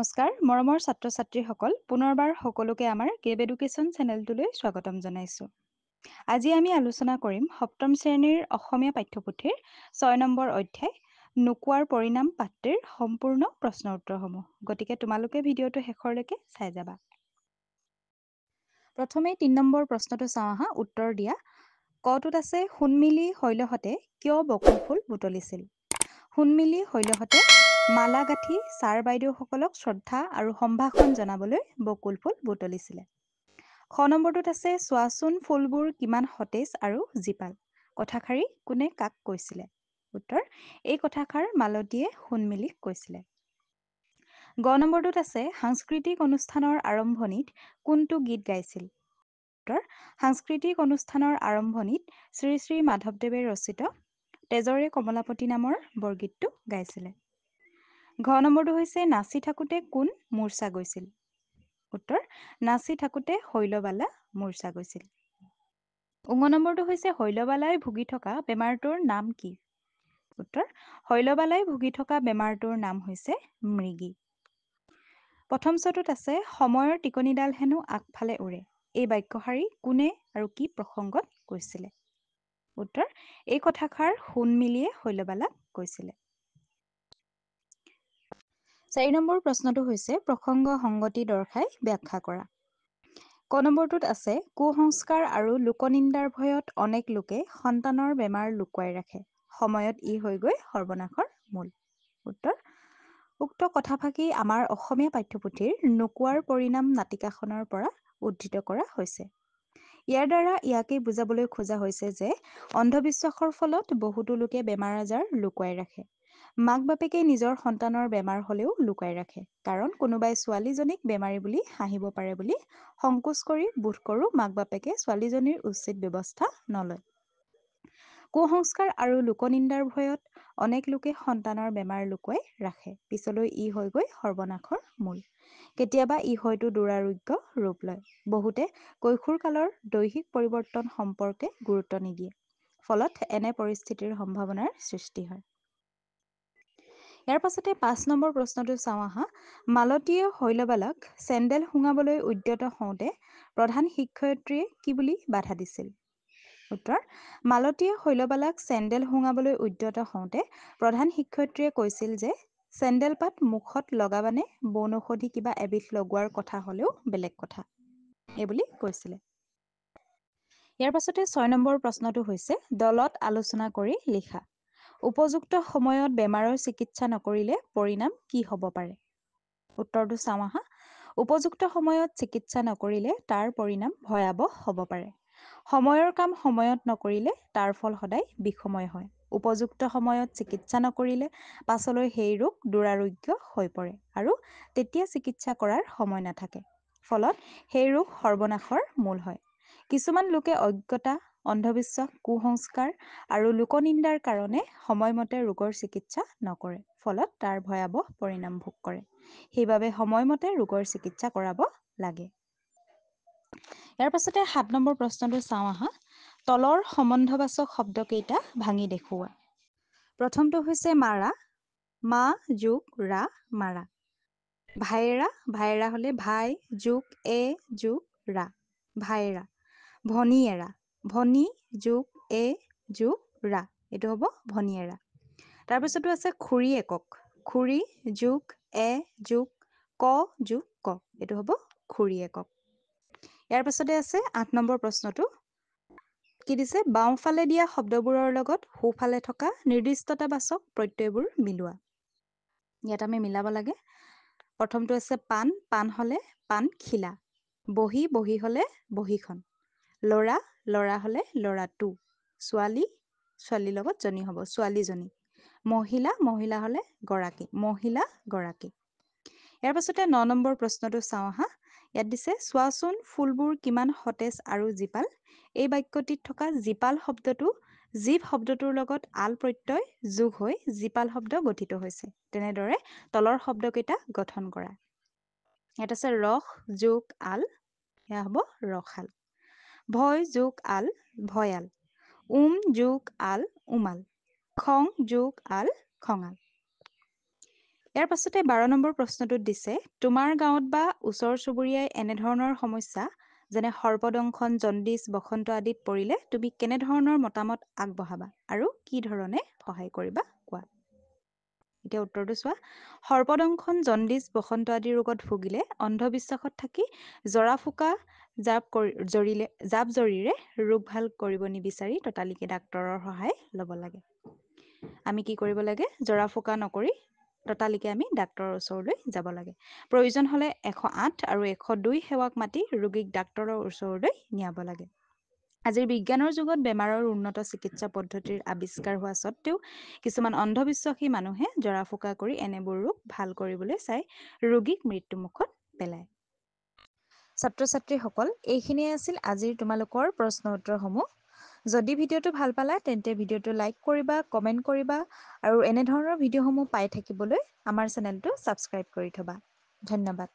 নমস্কাৰ মৰমৰ ছাত্ৰ ছাত্ৰীসকল পুনৰবাৰ সকলোকে আমাৰ কেব এডুকেশ্যন চেনেলটোলৈ স্বাগতম জনাইছোঁ। আজি আমি আলোচনা কৰিম সপ্তম শ্ৰেণীৰ অসমীয়া পাঠ্যপুথিৰ ৬ নম্বৰ অধ্যায় নোকোৱাৰ পৰিণাম পাঠটিৰ সম্পূৰ্ণ প্ৰশ্ন উত্তৰসমূহ। গতিকে তোমালোকে ভিডিঅ'টো শেষৰলৈকে চাই যাবা। প্ৰথমে ৩ নম্বৰ প্ৰশ্নটো চাওঁ আহা উত্তৰ দিয়া। কটোত আছে সোণমিলি শৈলহঁতে কিয় বকুল ফুল বুটলিছিল? সোণমিলি শৈলহঁতে মালা গাঁঠি ছাৰ বাইদেউসকলক শ্ৰদ্ধা আৰু সম্ভাষণ জনাবলৈ বকুল ফুল বুটলিছিলে। খ নম্বৰটোত আছে চোৱাচোন ফুলবোৰ কিমান সতেজ আৰু জীপাল। কথাষাৰি কোনে কাক কৈছিলে? উত্তৰ এই কথাষাৰ মালতীয়ে সোণমিলিক কৈছিলে। গ নম্বৰটোত আছে সাংস্কৃতিক অনুষ্ঠানৰ আৰম্ভণিত কোনটো গীত গাইছিল? উত্তৰ সাংস্কৃতিক অনুষ্ঠানৰ আৰম্ভণিত শ্ৰী শ্ৰী মাধৱদেৱে ৰচিত তেজৰে কমলাপতি নামৰ বৰগীতটো গাইছিলে। ঘ নম্বৰটো হৈছে নাচি থাকোঁতে কোন মূৰ্ছা গৈছিল? উত্তৰ নাচি থাকোঁতে শৈলবালা মূৰ্ছা গৈছিল। উঙ নম্বৰটো হৈছে শৈলবালাই ভুগি থকা বেমাৰটোৰ নাম কি? উত্তৰ শৈলবালাই ভুগি থকা বেমাৰটোৰ নাম হৈছে মৃগী। প্ৰথম চটোত আছে সময়ৰ টিকনিডাল হেনো আগফালে উৰে। এই বাক্যশাৰী কোনে আৰু কি প্ৰসংগত কৈছিলে? উত্তৰ এই কথাষাৰ সোণমিলিয়ে শৈলবালাক কৈছিলে। ৪ নম্বৰ প্ৰশ্নটো হৈছে প্ৰসংগ সংগতি দৰ্শাই ব্যাখ্যা কৰা। ক নম্বৰটোত আছে কুসংস্কাৰ আৰু লোকনিন্দাৰ ভয়ত অনেক লোকে সন্তানৰ বেমাৰ লুকুৱাই ৰাখে। সময়ত ই হৈ গৈ সৰ্বনাশৰ মূল। উত্তৰ উক্ত কথাফাকি আমাৰ অসমীয়া পাঠ্যপুথিৰ নোকোৱাৰ পৰিণাম নাটিকাখনৰ পৰা উদ্ধৃত কৰা হৈছে। ইয়াৰ দ্বাৰা ইয়াকেই বুজাবলৈ খোজা হৈছে যে অন্ধবিশ্বাসৰ ফলত বহুতো লোকে বেমাৰ আজাৰ লুকুৱাই ৰাখে। মাক বাপেকে নিজৰ সন্তানৰ বেমাৰ হ'লেও লুকুৱাই ৰাখে। কাৰণ কোনোবাই ছোৱালীজনীক বেমাৰী বুলি হাঁহিব পাৰে বুলি সংকোচ কৰি বোধ কৰোঁ মাক বাপেকে ছোৱালীজনীৰ উচিত ব্যৱস্থা নলয়। কুসংস্কাৰ আৰু লোকনিন্দাৰ ভয়ত অনেক লোকে সন্তানৰ বেমাৰ লুকুৱাই ৰাখে। পিছলৈ ই হৈ গৈ সৰ্বনাশৰ মূল। কেতিয়াবা ই হয়তো দুৰাৰোগ্য ৰূপ লয়। বহুতে কৈশোৰ কালৰ দৈহিক পৰিৱৰ্তন সম্পৰ্কে গুৰুত্ব নিদিয়ে। ফলত এনে পৰিস্থিতিৰ সম্ভাৱনাৰ সৃষ্টি হয়। ইয়াৰ পাছতে ৫ নম্বৰ প্ৰশ্নটো চাওঁ আহা। মালতীয়ে শৈলবালাক চেণ্ডেল শুঙাবলৈ উদ্যত হওঁতে প্ৰধান শিক্ষয়িত্ৰীয়ে কি বুলি বাধা দিছিল? উত্তৰ মালতীয়ে শৈলবালাক চেণ্ডেল শুঙাবলৈ উদ্যত হওঁতে প্ৰধান শিক্ষয়িত্ৰীয়ে কৈছিল যে চেণ্ডেল পাত মুখত লগাবানে বনৌষধি কিবা এবিধ লগোৱাৰ কথা হ'লেও বেলেগ কথা এইবুলি কৈছিলে। ইয়াৰ পাছতে ৬ নম্বৰ প্ৰশ্নটো হৈছে দলত আলোচনা কৰি লিখা। উপযুক্ত সময়ত বেমাৰৰ চিকিৎসা নকৰিলে পৰিণাম কি হ'ব পাৰে? উত্তৰটো চাওঁ আহা। উপযুক্ত সময়ত চিকিৎসা নকৰিলে তাৰ পৰিণাম ভয়াৱহ হ'ব পাৰে। সময়ৰ কাম সময়ত নকৰিলে তাৰ ফল সদায় বিষময় হয়। উপযুক্ত সময়ত চিকিৎসা নকৰিলে পাছলৈ সেই ৰোগ দুৰাৰোগ্য হৈ পৰে আৰু তেতিয়া চিকিৎসা কৰাৰ সময় নাথাকে। ফলত সেই ৰোগ সৰ্বনাশৰ মূল হয়। কিছুমান লোকে অজ্ঞতা, অন্ধবিশ্বাস, কুসংস্কাৰ আৰু লোকনিন্দাৰ কাৰণে সময়মতে ৰোগৰ চিকিৎসা নকৰে। ফলত তাৰ ভয়াৱহ পৰিণাম ভোগ কৰে। সেইবাবে সময়মতে ৰোগৰ চিকিৎসা কৰাব লাগে। ইয়াৰ পাছতে ৭ নম্বৰ প্ৰশ্নটো চাওঁ আহা। তলৰ সম্বন্ধবাচক শব্দকেইটা ভাঙি দেখুওৱা। প্ৰথমটো হৈছে মাৰা, মা যোগ ৰা মাৰা। ভায়েৰা, ভায়েৰা হ'লে ভাই যোগ এ যোগ ৰা ভায়েৰা। ভনীয়েৰা, ভনী যোগ এ যোগ ৰা এইটো হ'ব ভনীয়েৰা। তাৰপিছতো আছে খুৰী একক, খুৰী যোগ এ যোগ ক যোগ ক এইটো হ'ব খুৰী একক। ইয়াৰ পাছতে আছে ৮ নম্বৰ প্ৰশ্নটো কি দিছে বাওঁফালে দিয়া শব্দবোৰৰ লগত সোঁফালে থকা নিৰ্দিষ্টতাবাচক প্ৰত্যয়বোৰ মিলোৱা। ইয়াত আমি মিলাব লাগে। প্ৰথমটো আছে পাণ, পাণ হ'লে পাণখিলা। বহী, বহী হ'লে বহীখন। ল'ৰা, ল'ৰা হ'লে ল'ৰাটো। ছোৱালী, ছোৱালীৰ লগত জনী হ'ব ছোৱালীজনী। মহিলা, মহিলা হ'লে গৰাকী, মহিলা গৰাকী। ইয়াৰ পাছতে ৯ নম্বৰ প্ৰশ্নটো চাওঁ আহা। ইয়াত দিছে চোৱাচোন ফুলবোৰ কিমান সতেজ আৰু জীপাল। এই বাক্যটিত থকা জীপাল শব্দটো জীৱ শব্দটোৰ লগত আল প্ৰত্যয় যোগ হৈ জীপাল শব্দ গঠিত হৈছে। তেনেদৰে তলৰ শব্দকেইটা গঠন কৰা। ইয়াত আছে ৰস যোগ আল, এয়া হ'ব ৰসাল। ভয় যোগ আল ভয়াল। যোগ আল উমাল। খং যোগ আল খঙাল। ইয়াৰ পাছতে 12 নম্বৰ প্ৰশ্নটোত দিছে তোমাৰ গাঁৱত বা ওচৰ চুবুৰীয়াই এনেধৰণৰ সমস্যা যেনে সৰ্পদংশন, জণ্ডিছ, বসন্ত আদিত পৰিলে তুমি কেনেধৰণৰ মতামত আগবঢ়াবা আৰু কি ধৰণে সহায় কৰিবা কোৱা। এতিয়া উত্তৰটো চোৱা। সৰ্পদংশন, জণ্ডিছ, বসন্ত আদি ৰোগত ভুগিলে অন্ধবিশ্বাসত থাকি জৰা ফুকা জাপ জৰিৰে ৰোগ ভাল কৰিব নিবিচাৰি ততালিকে ডাক্তৰৰ সহায় ল'ব লাগে। আমি কি কৰিব লাগে? জৰা ফুকা নকৰি ততালিকে আমি ডাক্তৰৰ ওচৰলৈ যাব লাগে। প্ৰয়োজন হ'লে 108 আৰু 102 সেৱাক মাতি ৰোগীক ডাক্তৰৰ ওচৰলৈ নিয়াব লাগে। আজিৰ বিজ্ঞানৰ যুগত বেমাৰৰ উন্নত চিকিৎসা পদ্ধতিৰ আৱিষ্কাৰ হোৱা স্বত্ত্বেও কিছুমান অন্ধবিশ্বাসী মানুহে জৰা ফুকা কৰি এনেবোৰ ৰোগ ভাল কৰিবলৈ চাই ৰোগীক মৃত্যুমুখত পেলায়। ছাত্ৰ-ছাত্ৰীসকল, এইখিনিয়ে আছিল আজিৰ তোমালোকৰ প্ৰশ্ন উত্তৰসমূহ। যদি ভিডিঅ'টো ভাল পালা তেন্তে ভিডিঅ'টো লাইক কৰিবা, কমেণ্ট কৰিবা আৰু এনেধৰণৰ ভিডিঅ'সমূহ পাই থাকিবলৈ আমাৰ চেনেলটো ছাবস্ক্ৰাইব কৰি থ'বা। ধন্যবাদ।